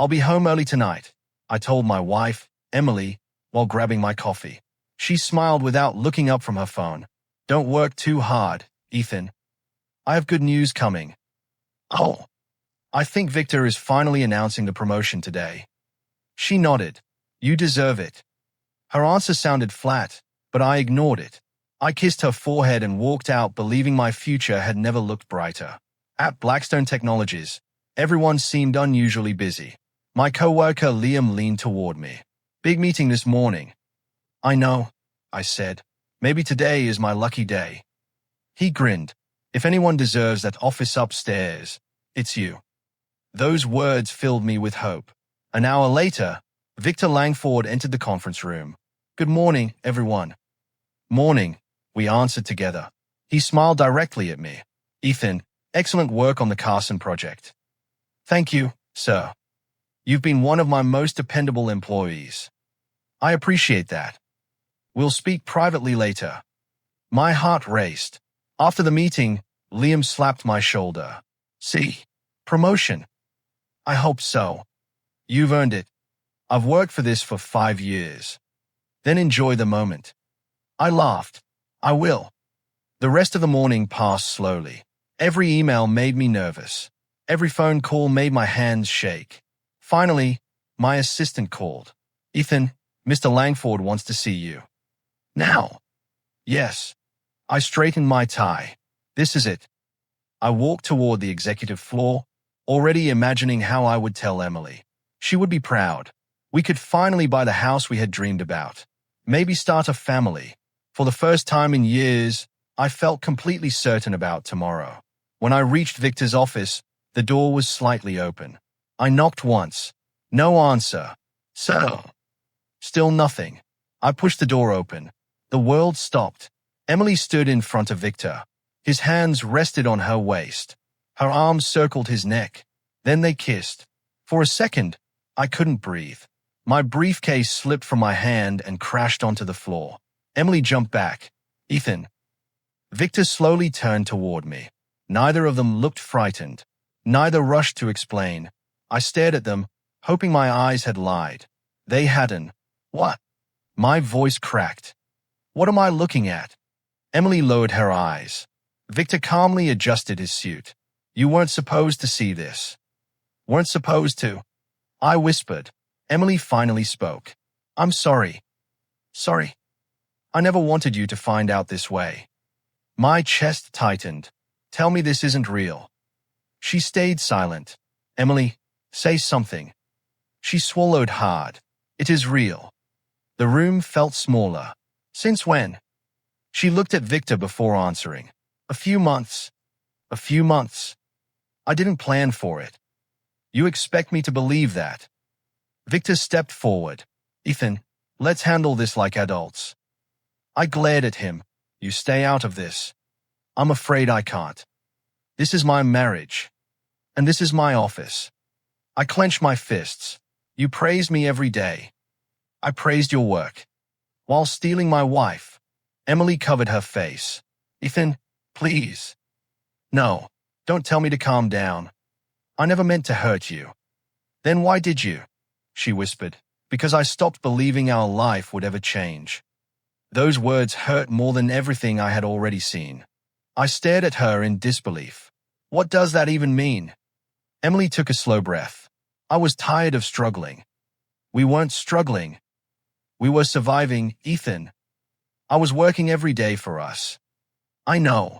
I'll be home early tonight, I told my wife, Emily, while grabbing my coffee. She smiled without looking up from her phone. Don't work too hard, Ethan. I have good news coming. Oh, I think Victor is finally announcing the promotion today. She nodded. You deserve it. Her answer sounded flat, but I ignored it. I kissed her forehead and walked out, believing my future had never looked brighter. At Blackstone Technologies, everyone seemed unusually busy. My coworker Liam leaned toward me. Big meeting this morning. I know, I said. Maybe today is my lucky day. He grinned. If anyone deserves that office upstairs, it's you. Those words filled me with hope. An hour later, Victor Langford entered the conference room. Good morning, everyone. Morning, we answered together. He smiled directly at me. Ethan, excellent work on the Carson project. Thank you, sir. You've been one of my most dependable employees. I appreciate that. We'll speak privately later. My heart raced. After the meeting, Liam slapped my shoulder. See, promotion. I hope so. You've earned it. I've worked for this for 5 years. Then enjoy the moment. I laughed. I will. The rest of the morning passed slowly. Every email made me nervous. Every phone call made my hands shake. Finally, my assistant called. Ethan, Mr. Langford wants to see you. Now. Yes. I straightened my tie. This is it. I walked toward the executive floor, already imagining how I would tell Emily. She would be proud. We could finally buy the house we had dreamed about. Maybe start a family. For the first time in years, I felt completely certain about tomorrow. When I reached Victor's office, the door was slightly open. I knocked once. No answer. So. Still nothing. I pushed the door open. The world stopped. Emily stood in front of Victor. His hands rested on her waist. Her arms circled his neck. Then they kissed. For a second, I couldn't breathe. My briefcase slipped from my hand and crashed onto the floor. Emily jumped back. Ethan. Victor slowly turned toward me. Neither of them looked frightened. Neither rushed to explain. I stared at them, hoping my eyes had lied. They hadn't. What? My voice cracked. What am I looking at? Emily lowered her eyes. Victor calmly adjusted his suit. You weren't supposed to see this. Weren't supposed to. I whispered. Emily finally spoke. I'm sorry. Sorry. I never wanted you to find out this way. My chest tightened. Tell me this isn't real. She stayed silent. Emily, say something. She swallowed hard. It is real. The room felt smaller. Since when? She looked at Victor before answering. A few months. A few months. I didn't plan for it. You expect me to believe that? Victor stepped forward. Ethan, let's handle this like adults. I glared at him. You stay out of this. I'm afraid I can't. This is my marriage. And this is my office. I clenched my fists. You praise me every day. I praised your work. While stealing my wife. Emily covered her face. Ethan, please. No, don't tell me to calm down. I never meant to hurt you. Then why did you? She whispered. Because I stopped believing our life would ever change. Those words hurt more than everything I had already seen. I stared at her in disbelief. What does that even mean? Emily took a slow breath. I was tired of struggling. We weren't struggling. We were surviving, Ethan. I was working every day for us. I know.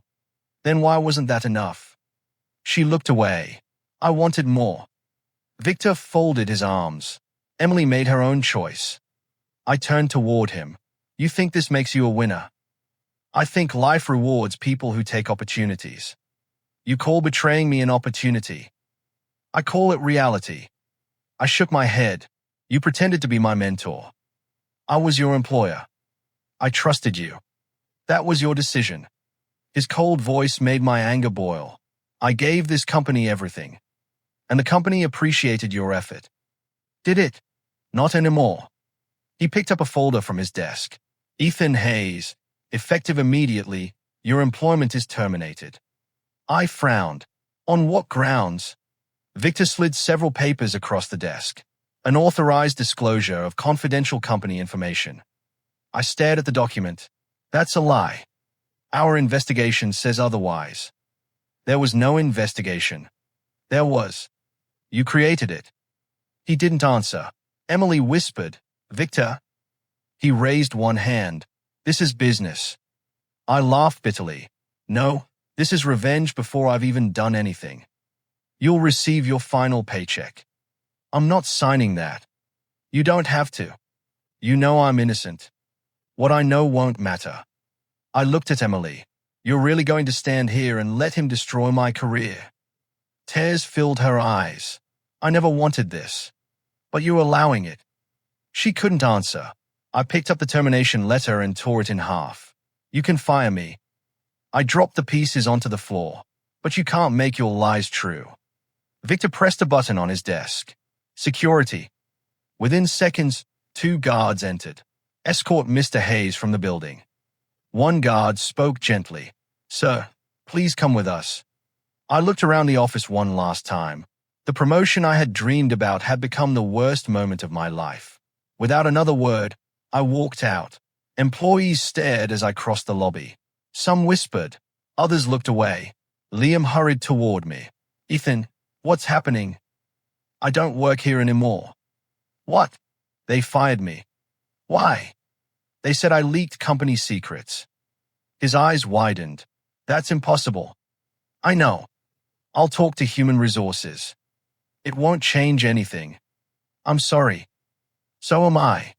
Then why wasn't that enough? She looked away. I wanted more. Victor folded his arms. Emily made her own choice. I turned toward him. You think this makes you a winner? I think life rewards people who take opportunities. You call betraying me an opportunity. I call it reality. I shook my head. You pretended to be my mentor. I was your employer. I trusted you. That was your decision. His cold voice made my anger boil. I gave this company everything. And the company appreciated your effort. Did it? Not anymore. He picked up a folder from his desk. Ethan Hayes, effective immediately, your employment is terminated. I frowned. On what grounds? Victor slid several papers across the desk. An authorized disclosure of confidential company information. I stared at the document. That's a lie. Our investigation says otherwise. There was no investigation. There was. You created it. He didn't answer. Emily whispered, Victor. He raised one hand. This is business. I laughed bitterly. No, this is revenge before I've even done anything. You'll receive your final paycheck. I'm not signing that. You don't have to. You know I'm innocent. What I know won't matter. I looked at Emily. You're really going to stand here and let him destroy my career? Tears filled her eyes. I never wanted this. But you're allowing it. She couldn't answer. I picked up the termination letter and tore it in half. You can fire me. I dropped the pieces onto the floor. But you can't make your lies true. Victor pressed a button on his desk. Security. Within seconds, 2 guards entered. Escort Mr. Hayes from the building. One guard spoke gently. Sir, please come with us. I looked around the office one last time. The promotion I had dreamed about had become the worst moment of my life. Without another word, I walked out. Employees stared as I crossed the lobby. Some whispered. Others looked away. Liam hurried toward me. Ethan, what's happening? I don't work here anymore. What? They fired me. Why? They said I leaked company secrets. His eyes widened. That's impossible. I know. I'll talk to human resources. It won't change anything. I'm sorry. So am I.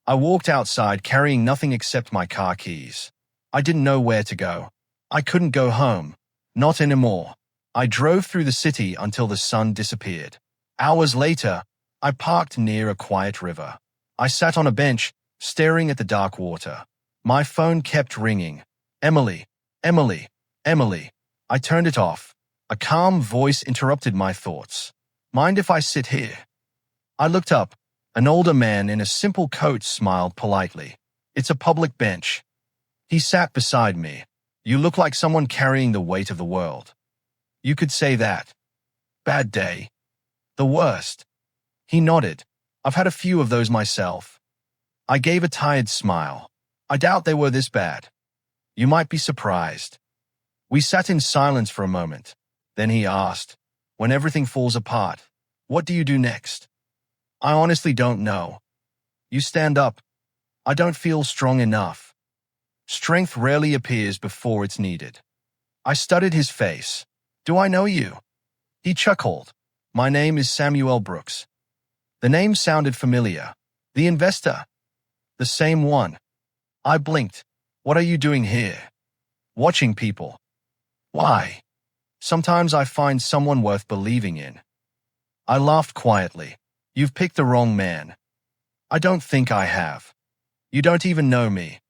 I walked outside carrying nothing except my car keys. I didn't know where to go. I couldn't go home. Not anymore. I drove through the city until the sun disappeared. Hours later, I parked near a quiet river. I sat on a bench, staring at the dark water. My phone kept ringing. Emily, Emily, Emily. I turned it off. A calm voice interrupted my thoughts. Mind if I sit here? I looked up. An older man in a simple coat smiled politely. It's a public bench. He sat beside me. You look like someone carrying the weight of the world. You could say that. Bad day. The worst. He nodded. I've had a few of those myself. I gave a tired smile. I doubt they were this bad. You might be surprised. We sat in silence for a moment. Then he asked, when everything falls apart, what do you do next? I honestly don't know. You stand up. I don't feel strong enough. Strength rarely appears before it's needed. I studied his face. Do I know you? He chuckled. My name is Samuel Brooks. The name sounded familiar. The investor. The same one. I blinked. What are you doing here? Watching people. Why? Sometimes I find someone worth believing in. I laughed quietly. You've picked the wrong man. I don't think I have. You don't even know me.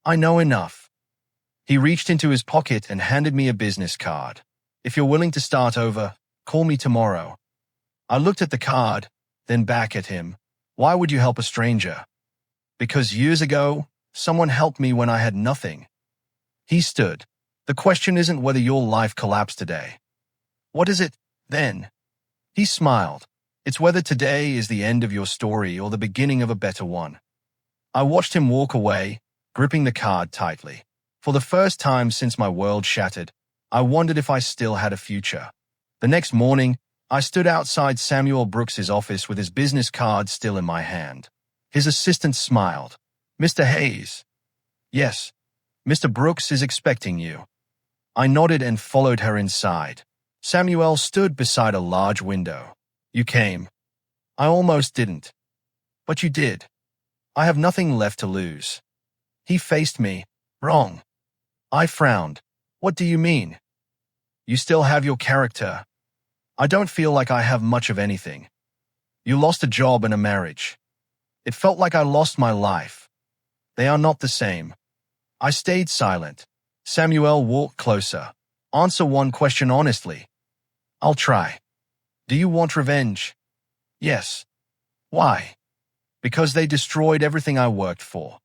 I know enough. He reached into his pocket and handed me a business card. If you're willing to start over, call me tomorrow. I looked at the card, then back at him. Why would you help a stranger? Because years ago, someone helped me when I had nothing. He stood. The question isn't whether your life collapsed today. What is it, then? He smiled. It's whether today is the end of your story or the beginning of a better one. I watched him walk away, gripping the card tightly. For the first time since my world shattered, I wondered if I still had a future. The next morning, I stood outside Samuel Brooks's office with his business card still in my hand. His assistant smiled. Mr. Hayes. Yes, Mr. Brooks is expecting you. I nodded and followed her inside. Samuel stood beside a large window. You came. I almost didn't. But you did. I have nothing left to lose. He faced me. Wrong. I frowned. What do you mean? You still have your character. I don't feel like I have much of anything. You lost a job and a marriage. It felt like I lost my life. They are not the same. I stayed silent. Samuel walked closer. Answer one question honestly. I'll try. Do you want revenge? Yes. Why? Because they destroyed everything I worked for.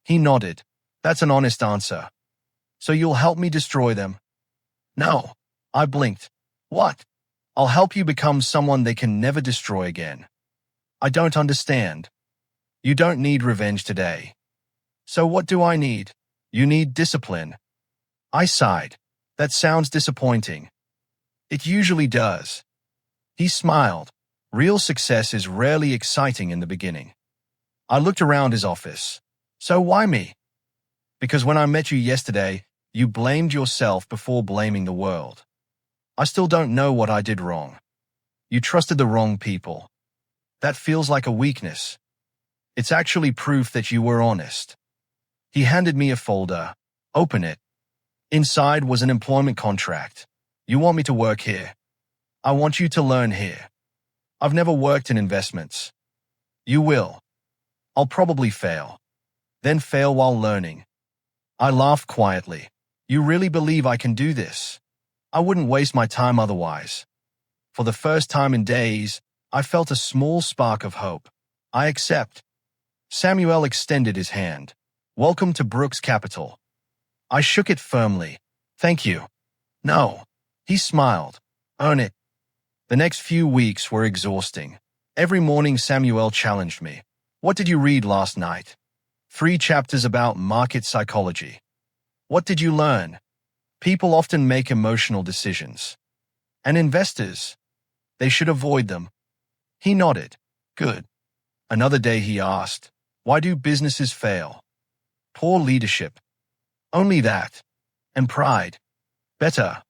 He nodded. That's an honest answer. So you'll help me destroy them? No. I blinked. What? I'll help you become someone they can never destroy again. I don't understand. You don't need revenge today. So what do I need? You need discipline. I sighed. That sounds disappointing. It usually does. He smiled. Real success is rarely exciting in the beginning. I looked around his office. So why me? Because when I met you yesterday, you blamed yourself before blaming the world. I still don't know what I did wrong. You trusted the wrong people. That feels like a weakness. It's actually proof that you were honest. He handed me a folder. Open it. Inside was an employment contract. You want me to work here. I want you to learn here. I've never worked in investments. You will. I'll probably fail. Then fail while learning. I laughed quietly. You really believe I can do this? I wouldn't waste my time otherwise. For the first time in days, I felt a small spark of hope. I accept. Samuel extended his hand. Welcome to Brooks Capital. I shook it firmly. Thank you. No. He smiled. Earn it. The next few weeks were exhausting. Every morning Samuel challenged me. What did you read last night? 3 chapters about market psychology. What did you learn? People often make emotional decisions. And investors, they should avoid them. He nodded. Good. Another day he asked, why do businesses fail? Poor leadership. Only that. And pride. Better.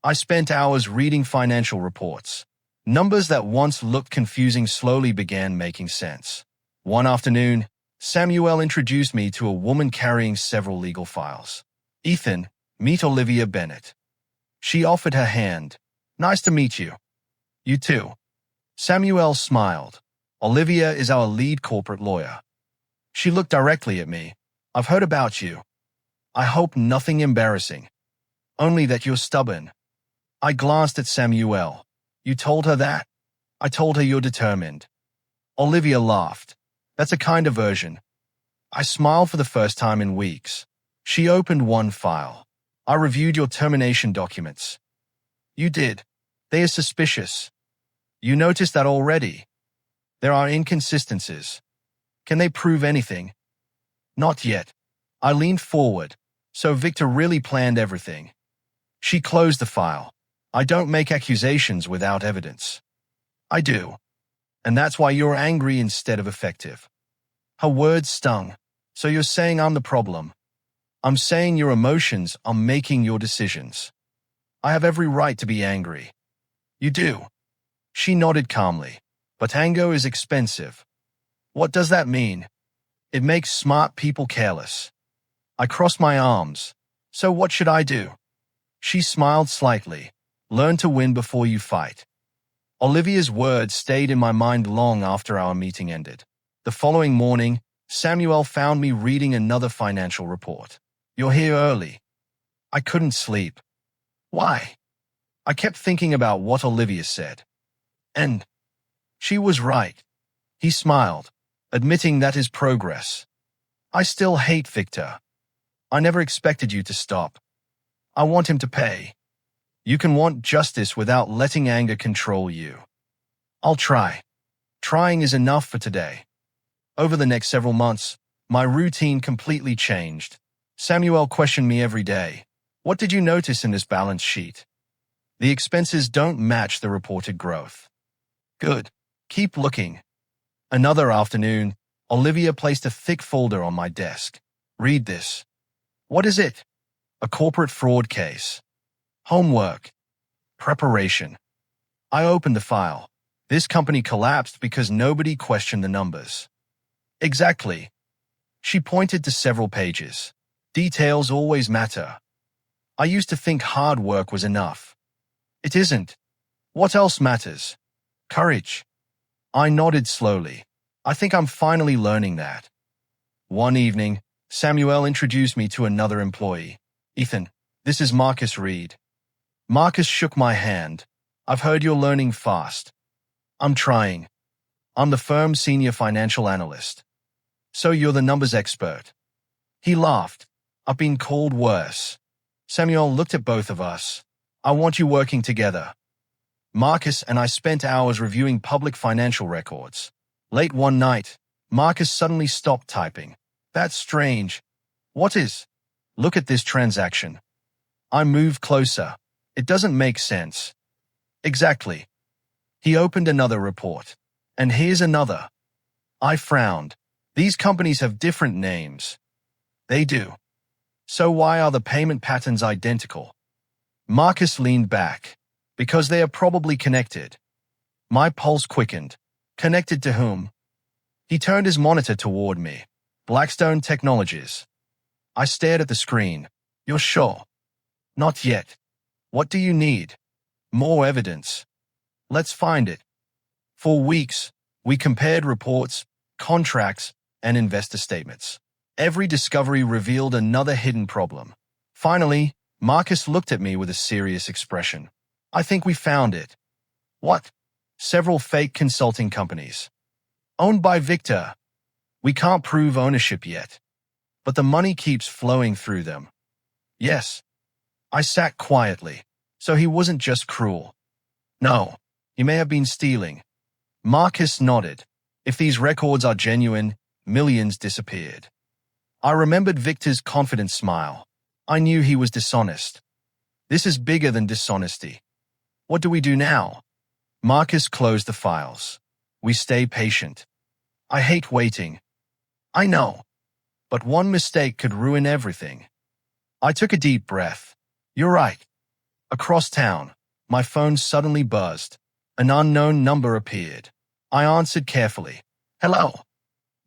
I spent hours reading financial reports. Numbers that once looked confusing slowly began making sense. One afternoon, Samuel introduced me to a woman carrying several legal files. Ethan, meet Olivia Bennett. She offered her hand. Nice to meet you. You too. Samuel smiled. Olivia is our lead corporate lawyer. She looked directly at me. I've heard about you. I hope nothing embarrassing. Only that you're stubborn. I glanced at Samuel. You told her that? I told her you're determined. Olivia laughed. That's a kind of version. I smiled for the first time in weeks. She opened one file. I reviewed your termination documents. You did. They are suspicious. You noticed that already. There are inconsistencies. Can they prove anything? Not yet. I leaned forward. So Victor really planned everything. She closed the file. I don't make accusations without evidence. I do. And that's why you're angry instead of effective. Her words stung. So you're saying I'm the problem. I'm saying your emotions are making your decisions. I have every right to be angry. You do. She nodded calmly. But anger is expensive. What does that mean? It makes smart people careless. I crossed my arms. So what should I do? She smiled slightly. Learn to win before you fight. Olivia's words stayed in my mind long after our meeting ended. The following morning, Samuel found me reading another financial report. You're here early. I couldn't sleep. Why? I kept thinking about what Olivia said. And she was right. He smiled, admitting that is progress. I still hate Victor. I never expected you to stop. I want him to pay. You can want justice without letting anger control you. I'll try. Trying is enough for today. Over the next several months, my routine completely changed. Samuel questioned me every day. What did you notice in this balance sheet? The expenses don't match the reported growth. Good. Keep looking. Another afternoon, Olivia placed a thick folder on my desk. Read this. What is it? A corporate fraud case. Homework. Preparation. I opened the file. This company collapsed because nobody questioned the numbers. Exactly. She pointed to several pages. Details always matter. I used to think hard work was enough. It isn't. What else matters? Courage. I nodded slowly. I think I'm finally learning that. One evening, Samuel introduced me to another employee. Ethan, this is Marcus Reed. Marcus shook my hand. I've heard you're learning fast. I'm trying. I'm the firm's senior financial analyst. So you're the numbers expert. He laughed. I've been called worse. Samuel looked at both of us. I want you working together. Marcus and I spent hours reviewing public financial records. Late one night, Marcus suddenly stopped typing. That's strange. What is? Look at this transaction. I moved closer. It doesn't make sense. Exactly. He opened another report. And here's another. I frowned. These companies have different names. They do. So why are the payment patterns identical? Marcus leaned back. Because they are probably connected. My pulse quickened. Connected to whom? He turned his monitor toward me. Blackstone Technologies. I stared at the screen. You're sure? Not yet. What do you need? More evidence. Let's find it. For weeks, we compared reports, contracts, and investor statements. Every discovery revealed another hidden problem. Finally, Marcus looked at me with a serious expression. I think we found it. What? Several fake consulting companies. Owned by Victor. We can't prove ownership yet. But the money keeps flowing through them. Yes. I sat quietly. So he wasn't just cruel. No, he may have been stealing. Marcus nodded. If these records are genuine, millions disappeared. I remembered Victor's confident smile. I knew he was dishonest. This is bigger than dishonesty. What do we do now? Marcus closed the files. We stay patient. I hate waiting. I know. But one mistake could ruin everything. I took a deep breath. You're right. Across town, my phone suddenly buzzed. An unknown number appeared. I answered carefully. Hello.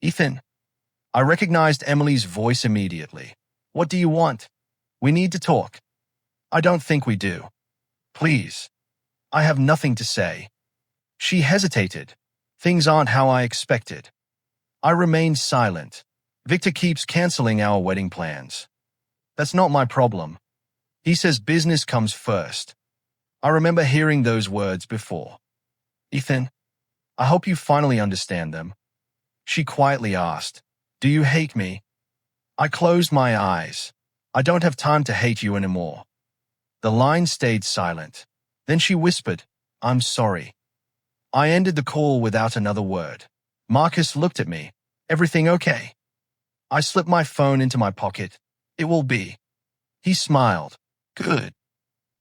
Ethan. I recognized Emily's voice immediately. What do you want? We need to talk. I don't think we do. Please. I have nothing to say. She hesitated. Things aren't how I expected. I remained silent. Victor keeps canceling our wedding plans. That's not my problem. He says business comes first. I remember hearing those words before. Ethan, I hope you finally understand them. She quietly asked, do you hate me? I closed my eyes. I don't have time to hate you anymore. The line stayed silent. Then she whispered, I'm sorry. I ended the call without another word. Marcus looked at me. Everything okay? I slipped my phone into my pocket. It will be. He smiled. Good.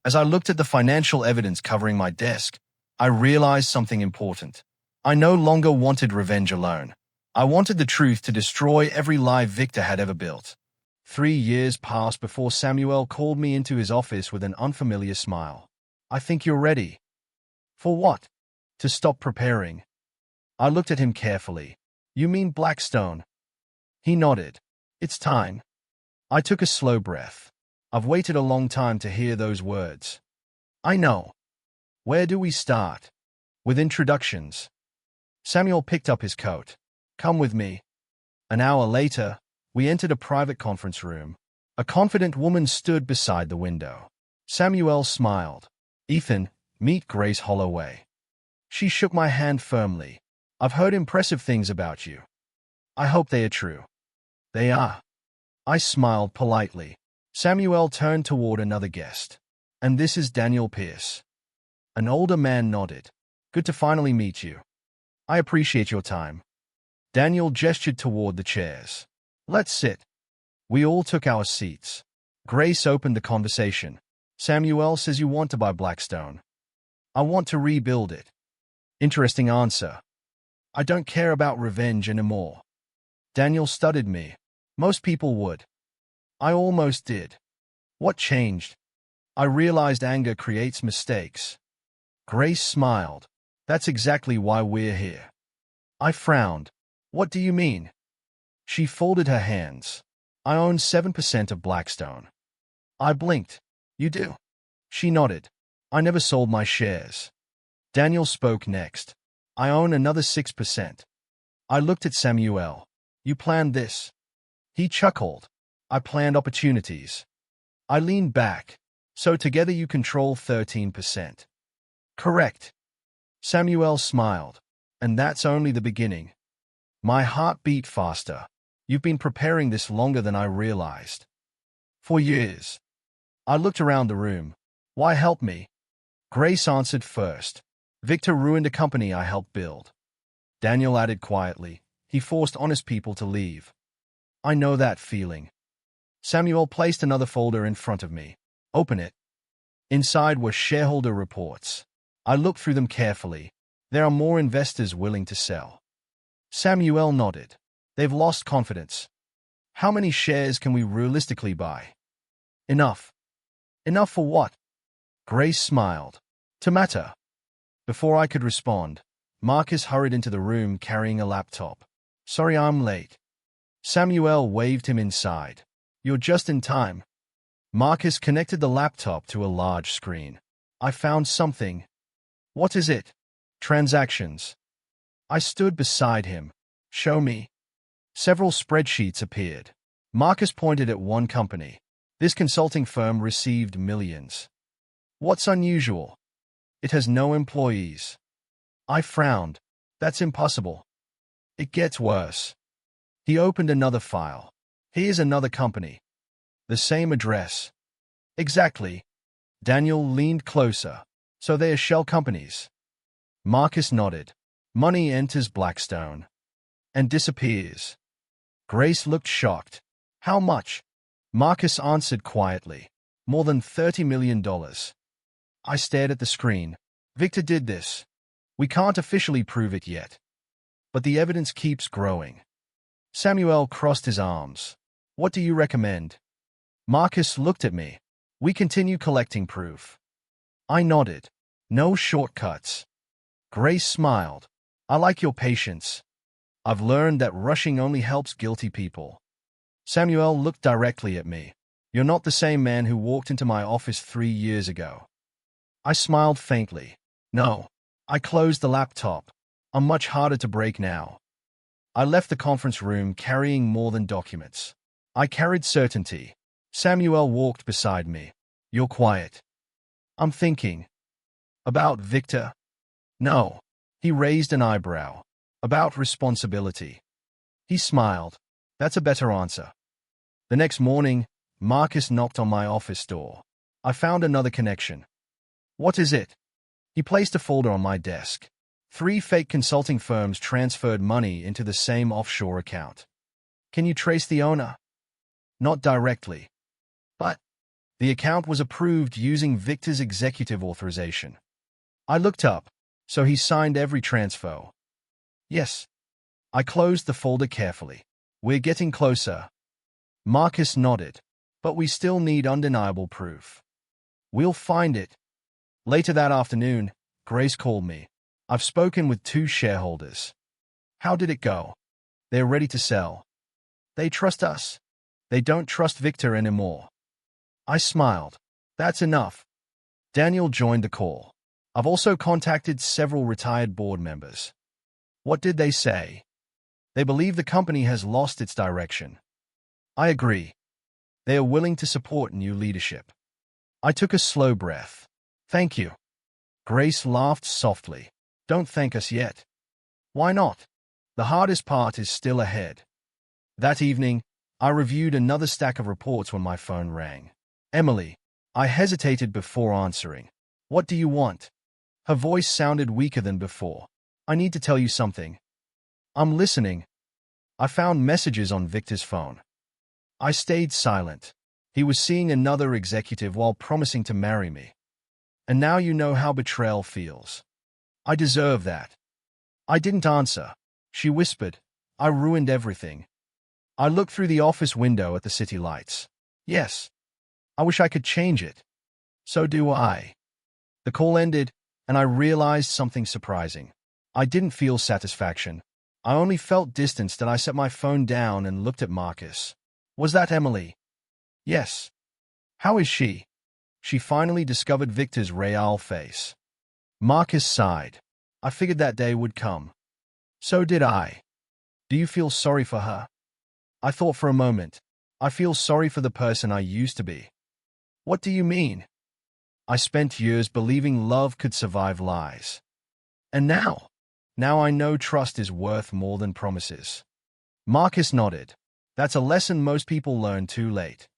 As I looked at the financial evidence covering my desk, I realized something important. I no longer wanted revenge alone. I wanted the truth to destroy every lie Victor had ever built. 3 years passed before Samuel called me into his office with an unfamiliar smile. I think you're ready. For what? To stop preparing. I looked at him carefully. You mean Blackstone? He nodded. It's time. I took a slow breath. I've waited a long time to hear those words. I know. Where do we start? With introductions. Samuel picked up his coat. Come with me. An hour later, we entered a private conference room. A confident woman stood beside the window. Samuel smiled. Ethan, meet Grace Holloway. She shook my hand firmly. I've heard impressive things about you. I hope they are true. They are. I smiled politely. Samuel turned toward another guest. And this is Daniel Pierce. An older man nodded. Good to finally meet you. I appreciate your time. Daniel gestured toward the chairs. Let's sit. We all took our seats. Grace opened the conversation. Samuel says you want to buy Blackstone. I want to rebuild it. Interesting answer. I don't care about revenge anymore. Daniel studied me. Most people would. I almost did. What changed? I realized anger creates mistakes. Grace smiled. That's exactly why we're here. I frowned. What do you mean? She folded her hands. I own 7% of Blackstone. I blinked. You do? She nodded. I never sold my shares. Daniel spoke next. I own another 6%. I looked at Samuel. You planned this. He chuckled. I planned opportunities. I leaned back. So together you control 13%. Correct. Samuel smiled. And that's only the beginning. My heart beat faster. You've been preparing this longer than I realized. For years. I looked around the room. Why help me? Grace answered first. Victor ruined a company I helped build. Daniel added quietly. He forced honest people to leave. I know that feeling. Samuel placed another folder in front of me. Open it. Inside were shareholder reports. I looked through them carefully. There are more investors willing to sell. Samuel nodded. They've lost confidence. How many shares can we realistically buy? Enough. Enough for what? Grace smiled. To matter. Before I could respond, Marcus hurried into the room carrying a laptop. Sorry I'm late. Samuel waved him inside. You're just in time. Marcus connected the laptop to a large screen. I found something. What is it? Transactions. I stood beside him. Show me. Several spreadsheets appeared. Marcus pointed at one company. This consulting firm received millions. What's unusual? It has no employees. I frowned. That's impossible. It gets worse. He opened another file. Here's another company. The same address. Exactly. Daniel leaned closer. So they are shell companies. Marcus nodded. Money enters Blackstone. And disappears. Grace looked shocked. How much? Marcus answered quietly. More than $30 million. I stared at the screen. Victor did this. We can't officially prove it yet. But the evidence keeps growing. Samuel crossed his arms. What do you recommend? Marcus looked at me. We continue collecting proof. I nodded. No shortcuts. Grace smiled. I like your patience. I've learned that rushing only helps guilty people. Samuel looked directly at me. You're not the same man who walked into my office 3 years ago. I smiled faintly. No. I closed the laptop. I'm much harder to break now. I left the conference room carrying more than documents. I carried certainty. Samuel walked beside me. You're quiet. I'm thinking. About Victor? No. He raised an eyebrow. About responsibility. He smiled. That's a better answer. The next morning, Marcus knocked on my office door. I found another connection. What is it? He placed a folder on my desk. 3 fake consulting firms transferred money into the same offshore account. Can you trace the owner? Not directly. But the account was approved using Victor's executive authorization. I looked up. So he signed every transfer. Yes. I closed the folder carefully. We're getting closer. Marcus nodded. But we still need undeniable proof. We'll find it. Later that afternoon, Grace called me. I've spoken with 2 shareholders. How did it go? They're ready to sell. They trust us. They don't trust Victor anymore. I smiled. That's enough. Daniel joined the call. I've also contacted several retired board members. What did they say? They believe the company has lost its direction. I agree. They are willing to support new leadership. I took a slow breath. Thank you. Grace laughed softly. Don't thank us yet. Why not? The hardest part is still ahead. That evening, I reviewed another stack of reports when my phone rang. Emily. I hesitated before answering. What do you want? Her voice sounded weaker than before. I need to tell you something. I'm listening. I found messages on Victor's phone. I stayed silent. He was seeing another executive while promising to marry me. And now you know how betrayal feels. I deserve that. I didn't answer. She whispered, I ruined everything. I looked through the office window at the city lights. Yes. I wish I could change it. So do I. The call ended, and I realized something surprising. I didn't feel satisfaction. I only felt distance. I set my phone down and looked at Marcus. Was that Emily? Yes. How is she? She finally discovered Victor's real face. Marcus sighed. I figured that day would come. So did I. Do you feel sorry for her? I thought for a moment. I feel sorry for the person I used to be. What do you mean? I spent years believing love could survive lies. And now I know trust is worth more than promises. Marcus nodded. That's a lesson most people learn too late.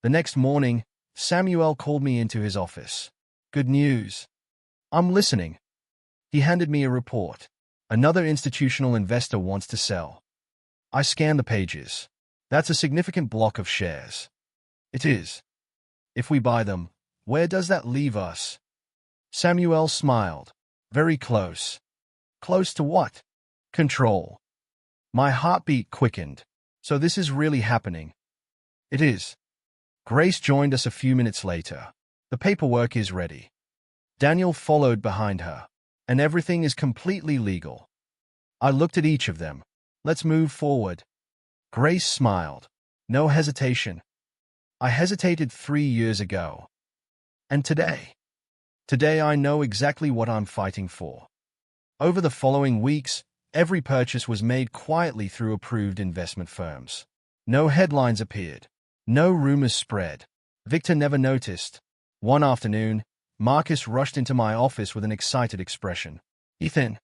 The next morning, Samuel called me into his office. Good news. I'm listening. He handed me a report. Another institutional investor wants to sell. I scanned the pages. That's a significant block of shares. It is. If we buy them, where does that leave us? Samuel smiled. Very close. Close to what? Control. My heartbeat quickened. So this is really happening. It is. Grace joined us a few minutes later. The paperwork is ready. Daniel followed behind her. And everything is completely legal. I looked at each of them. Let's move forward. Grace smiled. No hesitation. I hesitated 3 years ago. And today? Today I know exactly what I'm fighting for. Over the following weeks, every purchase was made quietly through approved investment firms. No headlines appeared. No rumors spread. Victor never noticed. One afternoon, Marcus rushed into my office with an excited expression. Ethan,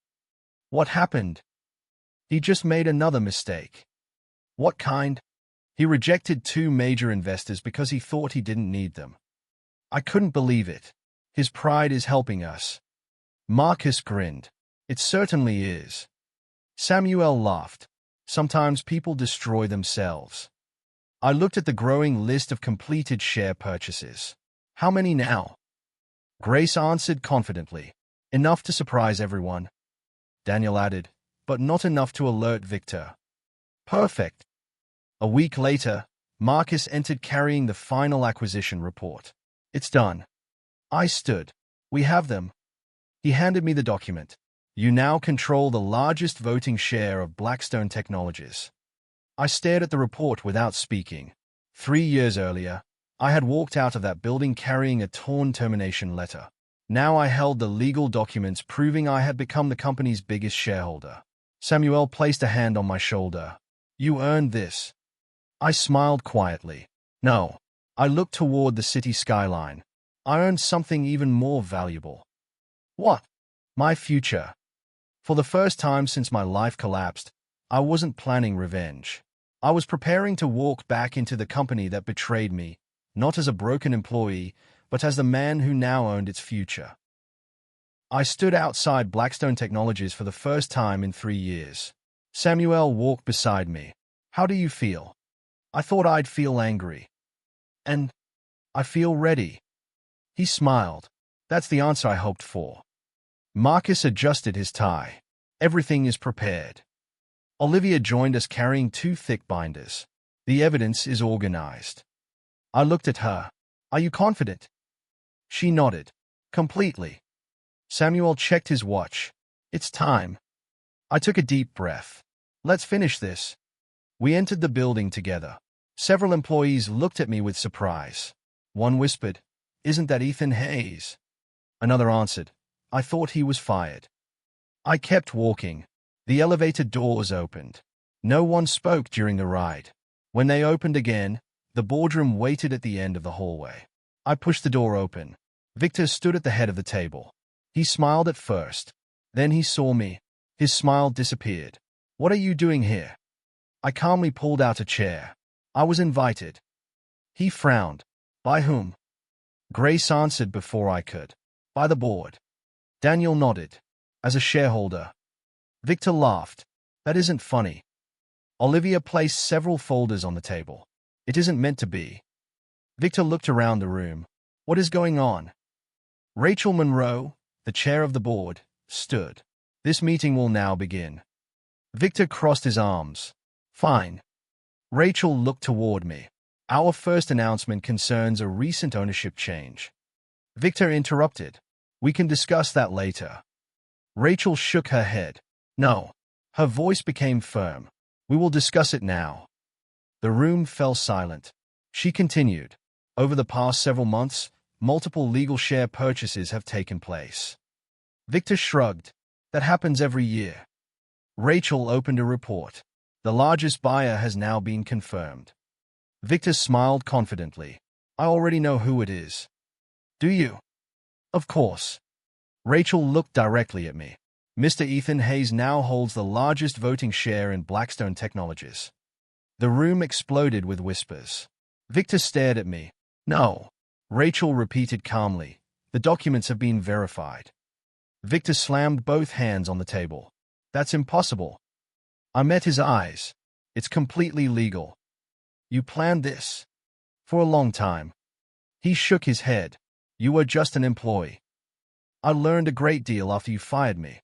what happened? He just made another mistake. What kind? He rejected 2 major investors because he thought he didn't need them. I couldn't believe it. His pride is helping us. Marcus grinned. It certainly is. Samuel laughed. Sometimes people destroy themselves. I looked at the growing list of completed share purchases. How many now? Grace answered confidently. Enough to surprise everyone. Daniel added, but not enough to alert Victor. Perfect. A week later, Marcus entered carrying the final acquisition report. It's done. I stood. We have them. He handed me the document. You now control the largest voting share of Blackstone Technologies. I stared at the report without speaking. 3 years earlier, I had walked out of that building carrying a torn termination letter. Now I held the legal documents proving I had become the company's biggest shareholder. Samuel placed a hand on my shoulder. You earned this. I smiled quietly. No. I looked toward the city skyline. I earned something even more valuable. What? My future. For the first time since my life collapsed, I wasn't planning revenge. I was preparing to walk back into the company that betrayed me, not as a broken employee, but as the man who now owned its future. I stood outside Blackstone Technologies for the first time in 3 years. Samuel walked beside me. How do you feel? I thought I'd feel angry. And I feel ready. He smiled. That's the answer I hoped for. Marcus adjusted his tie. Everything is prepared. Olivia joined us carrying 2 thick binders. The evidence is organized. I looked at her. Are you confident? She nodded. Completely. Samuel checked his watch. It's time. I took a deep breath. Let's finish this. We entered the building together. Several employees looked at me with surprise. One whispered, Isn't that Ethan Hayes? Another answered, I thought he was fired. I kept walking. The elevator doors opened. No one spoke during the ride. When they opened again, the boardroom waited at the end of the hallway. I pushed the door open. Victor stood at the head of the table. He smiled at first. Then he saw me. His smile disappeared. What are you doing here? I calmly pulled out a chair. I was invited. He frowned. By whom? Grace answered before I could. By the board. Daniel nodded. As a shareholder. Victor laughed. That isn't funny. Olivia placed several folders on the table. It isn't meant to be. Victor looked around the room. What is going on? Rachel Monroe, the chair of the board, stood. This meeting will now begin. Victor crossed his arms. Fine. Rachel looked toward me. Our first announcement concerns a recent ownership change. Victor interrupted. We can discuss that later. Rachel shook her head. No. Her voice became firm. We will discuss it now. The room fell silent. She continued. Over the past several months, multiple legal share purchases have taken place. Victor shrugged. That happens every year. Rachel opened a report. The largest buyer has now been confirmed. Victor smiled confidently. I already know who it is. Do you? Of course. Rachel looked directly at me. Mr. Ethan Hayes now holds the largest voting share in Blackstone Technologies. The room exploded with whispers. Victor stared at me. No. Rachel repeated calmly. The documents have been verified. Victor slammed both hands on the table. That's impossible. I met his eyes. It's completely legal. You planned this. For a long time. He shook his head. You were just an employee. I learned a great deal after you fired me.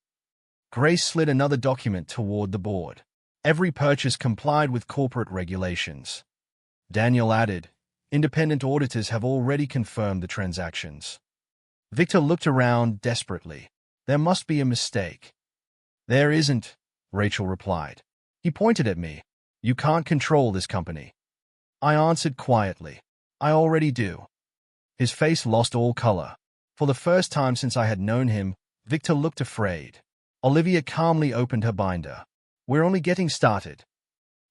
Grace slid another document toward the board. Every purchase complied with corporate regulations. Daniel added, independent auditors have already confirmed the transactions. Victor looked around desperately. There must be a mistake. There isn't, Rachel replied. He pointed at me. You can't control this company. I answered quietly. I already do. His face lost all color. For the first time since I had known him, Victor looked afraid. Olivia calmly opened her binder. We're only getting started.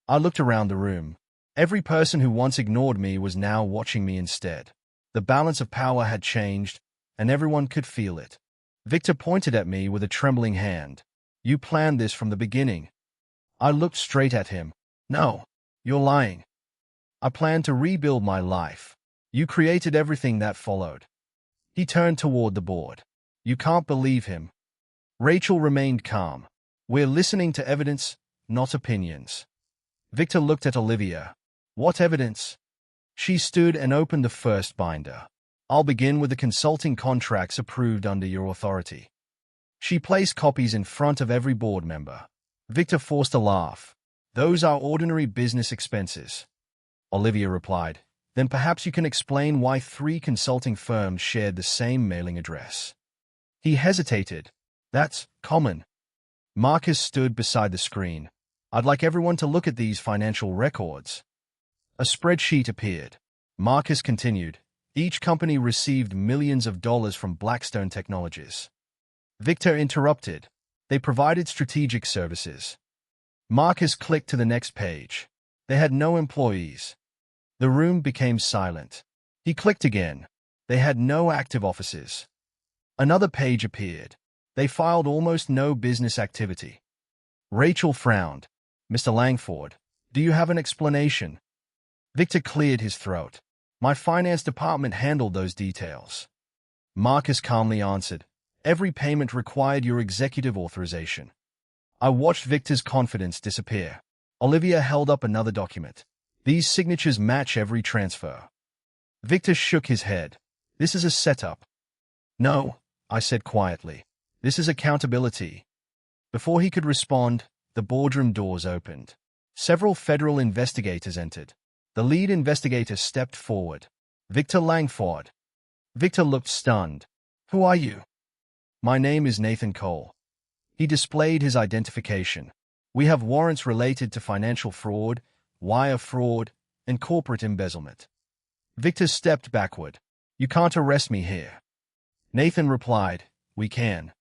I looked around the room. Every person who once ignored me was now watching me instead. The balance of power had changed, and everyone could feel it. Victor pointed at me with a trembling hand. You planned this from the beginning. I looked straight at him. No, you're lying. I planned to rebuild my life. You created everything that followed. He turned toward the board. You can't believe him. Rachel remained calm. We're listening to evidence, not opinions. Victor looked at Olivia. What evidence? She stood and opened the first binder. I'll begin with the consulting contracts approved under your authority. She placed copies in front of every board member. Victor forced a laugh. Those are ordinary business expenses. Olivia replied. Then perhaps you can explain why 3 consulting firms shared the same mailing address. He hesitated. That's common. Marcus stood beside the screen. I'd like everyone to look at these financial records. A spreadsheet appeared. Marcus continued. Each company received millions of dollars from Blackstone Technologies. Victor interrupted. They provided strategic services. Marcus clicked to the next page. They had no employees. The room became silent. He clicked again. They had no active offices. Another page appeared. They filed almost no business activity. Rachel frowned. Mr. Langford, do you have an explanation? Victor cleared his throat. My finance department handled those details. Marcus calmly answered. Every payment required your executive authorization. I watched Victor's confidence disappear. Olivia held up another document. These signatures match every transfer. Victor shook his head. This is a setup. No, I said quietly. This is accountability. Before he could respond, the boardroom doors opened. Several federal investigators entered. The lead investigator stepped forward. Victor Langford. Victor looked stunned. Who are you? My name is Nathan Cole. He displayed his identification. We have warrants related to financial fraud, wire fraud, and corporate embezzlement. Victor stepped backward. You can't arrest me here. Nathan replied, We can.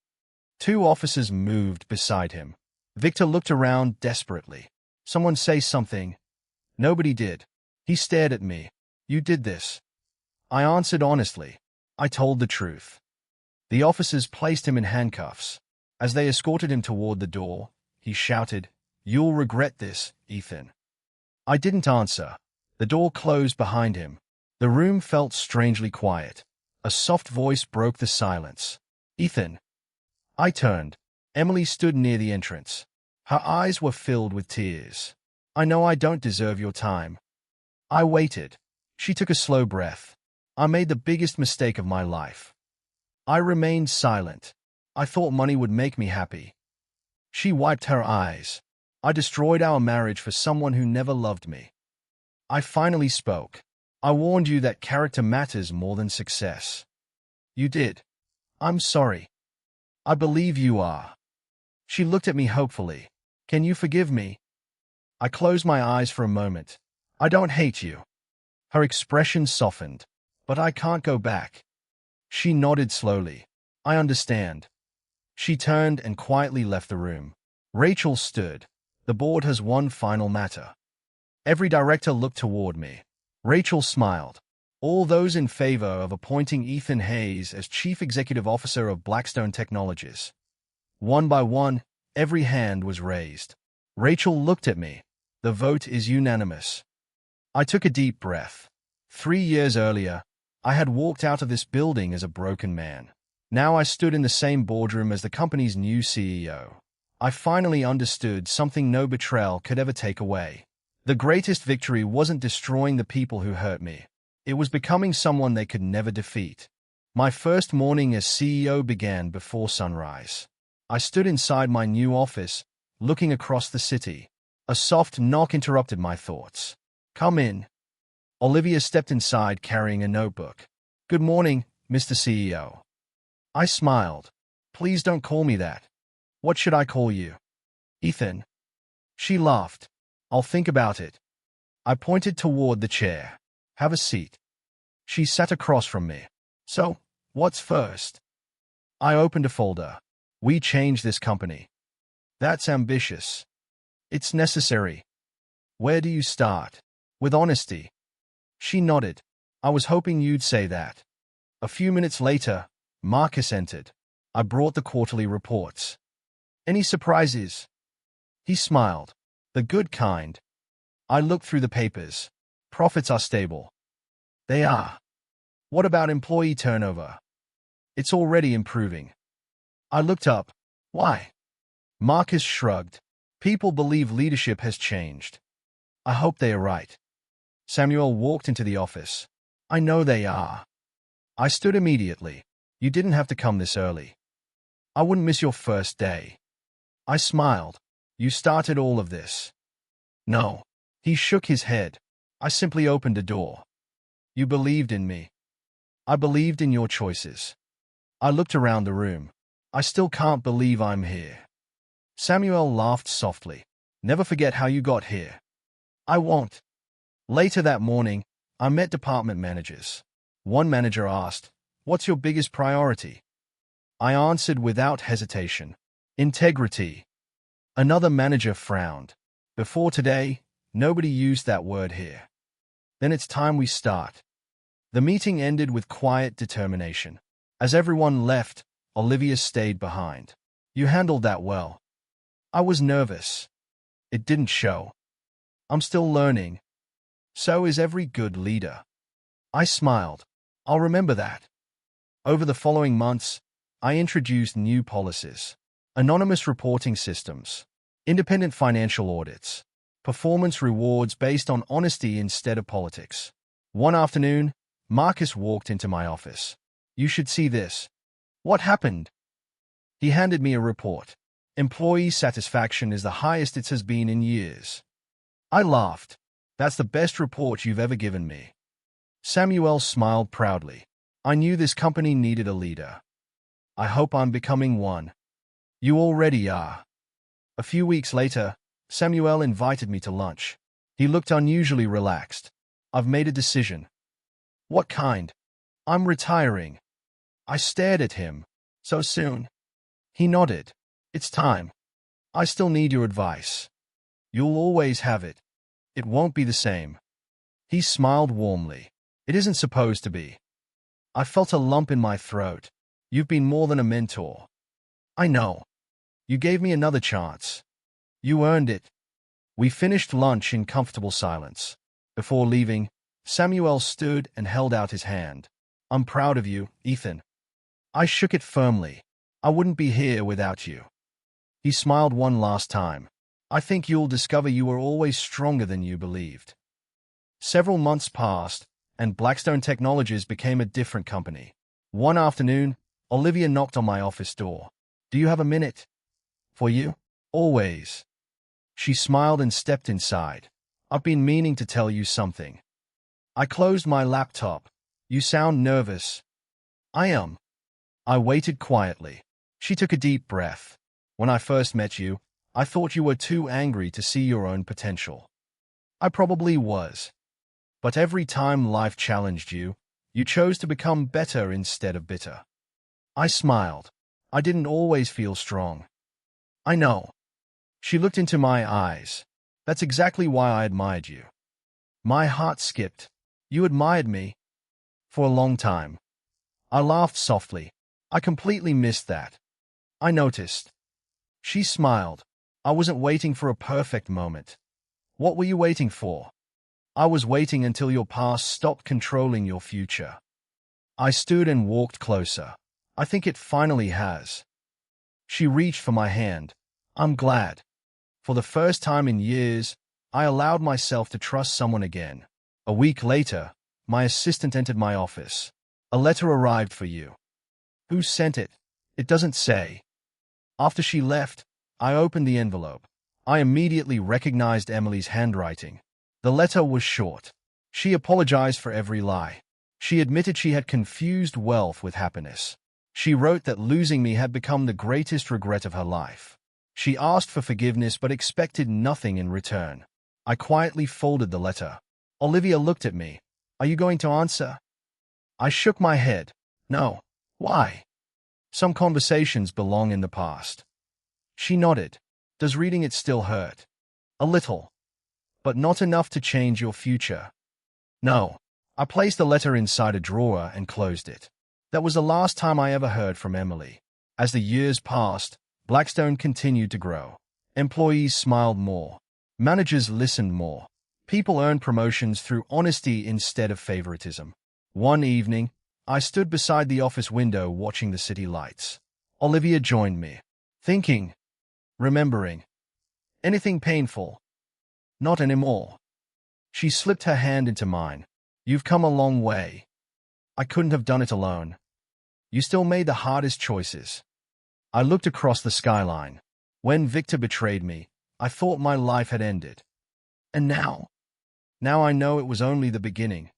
2 officers moved beside him. Victor looked around desperately. Someone say something. Nobody did. He stared at me. You did this. I answered honestly. I told the truth. The officers placed him in handcuffs. As they escorted him toward the door, he shouted, You'll regret this, Ethan. I didn't answer. The door closed behind him. The room felt strangely quiet. A soft voice broke the silence. Ethan. I turned. Emily stood near the entrance. Her eyes were filled with tears. I know I don't deserve your time. I waited. She took a slow breath. I made the biggest mistake of my life. I remained silent. I thought money would make me happy. She wiped her eyes. I destroyed our marriage for someone who never loved me. I finally spoke. I warned you that character matters more than success. You did. I'm sorry. I believe you are. She looked at me hopefully. Can you forgive me? I closed my eyes for a moment. I don't hate you. Her expression softened. But I can't go back. She nodded slowly. I understand. She turned and quietly left the room. Rachel stood. The board has one final matter. Every director looked toward me. Rachel smiled. All those in favor of appointing Ethan Hayes as Chief Executive Officer of Blackstone Technologies. One by one, every hand was raised. Rachel looked at me. The vote is unanimous. I took a deep breath. 3 years earlier, I had walked out of this building as a broken man. Now I stood in the same boardroom as the company's new CEO. I finally understood something no betrayal could ever take away. The greatest victory wasn't destroying the people who hurt me. It was becoming someone they could never defeat. My first morning as CEO began before sunrise. I stood inside my new office, looking across the city. A soft knock interrupted my thoughts. "Come in." Olivia stepped inside carrying a notebook. "Good morning, Mr. CEO." I smiled. "Please don't call me that. What should I call you?" "Ethan." She laughed. "I'll think about it." I pointed toward the chair. "Have a seat." She sat across from me. "So, what's first?" I opened a folder. "We change this company." "That's ambitious." "It's necessary." "Where do you start?" "With honesty." She nodded. "I was hoping you'd say that." A few minutes later, Marcus entered. I brought the quarterly reports. "Any surprises?" He smiled. "The good kind." I looked through the papers. "Profits are stable." "They are." "What about employee turnover?" "It's already improving." I looked up. "Why?" Marcus shrugged. "People believe leadership has changed." "I hope they are right." Samuel walked into the office. "I know they are." I stood immediately. "You didn't have to come this early." "I wouldn't miss your first day." I smiled. "You started all of this." "No." He shook his head. "I simply opened a door." "You believed in me." "I believed in your choices." I looked around the room. "I still can't believe I'm here." Samuel laughed softly. "Never forget how you got here." "I won't." Later that morning, I met department managers. One manager asked, "What's your biggest priority?" I answered without hesitation, "Integrity." Another manager frowned. "Before today, nobody used that word here." "Then it's time we start." The meeting ended with quiet determination. As everyone left, Olivia stayed behind. "You handled that well." I was nervous. It didn't show. "I'm still learning." So is every good leader. I smiled. "I'll remember that." Over the following months, I introduced new policies. Anonymous reporting systems, independent financial audits, performance rewards based on honesty instead of politics. One afternoon, Marcus walked into my office. "You should see this." "What happened?" He handed me a report. "Employee satisfaction is the highest it has been in years." I laughed. "That's the best report you've ever given me." Samuel smiled proudly. "I knew this company needed a leader. I hope I'm becoming one." "You already are." A few weeks later, Samuel invited me to lunch. He looked unusually relaxed. "I've made a decision." "What kind?" "I'm retiring." I stared at him. "So soon?" He nodded. "It's time." "I still need your advice." "You'll always have it." "It won't be the same." He smiled warmly. "It isn't supposed to be." I felt a lump in my throat. "You've been more than a mentor." "I know." "You gave me another chance." "You earned it." We finished lunch in comfortable silence. Before leaving, Samuel stood and held out his hand. "I'm proud of you, Ethan." I shook it firmly. "I wouldn't be here without you." He smiled one last time. "I think you'll discover you were always stronger than you believed." Several months passed, and Blackstone Technologies became a different company. One afternoon, Olivia knocked on my office door. "Do you have a minute?" "For you?" "Always." She smiled and stepped inside. "I've been meaning to tell you something." I closed my laptop. "You sound nervous." "I am." I waited quietly. She took a deep breath. "When I first met you, I thought you were too angry to see your own potential." I probably was. But every time life challenged you, you chose to become better instead of bitter. I smiled. "I didn't always feel strong." "I know." She looked into my eyes. "That's exactly why I admired you." My heart skipped. "You admired me?" "For a long time." I laughed softly. "I completely missed that." "I noticed." She smiled. "I wasn't waiting for a perfect moment." "What were you waiting for?" "I was waiting until your past stopped controlling your future." I stood and walked closer. I think it finally has. She reached for my hand. I'm glad. For the first time in years, I allowed myself to trust someone again. A week later, my assistant entered my office. A letter arrived for you. Who sent it? It doesn't say. After she left, I opened the envelope. I immediately recognized Emily's handwriting. The letter was short. She apologized for every lie. She admitted she had confused wealth with happiness. She wrote that losing me had become the greatest regret of her life. She asked for forgiveness but expected nothing in return. I quietly folded the letter. Olivia looked at me. Are you going to answer? I shook my head. No. Why? Some conversations belong in the past. She nodded. Does reading it still hurt? A little. But not enough to change your future. No. I placed the letter inside a drawer and closed it. That was the last time I ever heard from Emily. As the years passed, Blackstone continued to grow. Employees smiled more. Managers listened more. People earned promotions through honesty instead of favoritism. One evening, I stood beside the office window watching the city lights. Olivia joined me. Thinking. Remembering. Anything painful? Not anymore. She slipped her hand into mine. You've come a long way. I couldn't have done it alone. You still made the hardest choices. I looked across the skyline. When Victor betrayed me, I thought my life had ended. And now? Now I know it was only the beginning.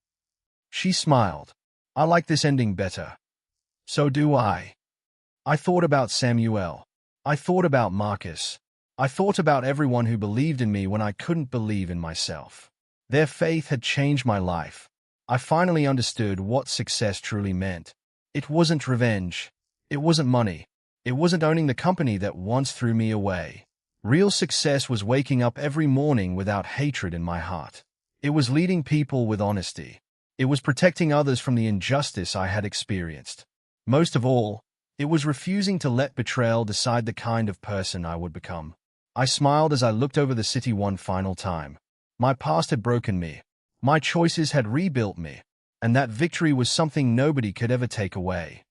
She smiled. I like this ending better. So do I. I thought about Samuel. I thought about Marcus. I thought about everyone who believed in me when I couldn't believe in myself. Their faith had changed my life. I finally understood what success truly meant. It wasn't revenge. It wasn't money. It wasn't owning the company that once threw me away. Real success was waking up every morning without hatred in my heart. It was leading people with honesty. It was protecting others from the injustice I had experienced. Most of all, it was refusing to let betrayal decide the kind of person I would become. I smiled as I looked over the city one final time. My past had broken me. My choices had rebuilt me. And that victory was something nobody could ever take away.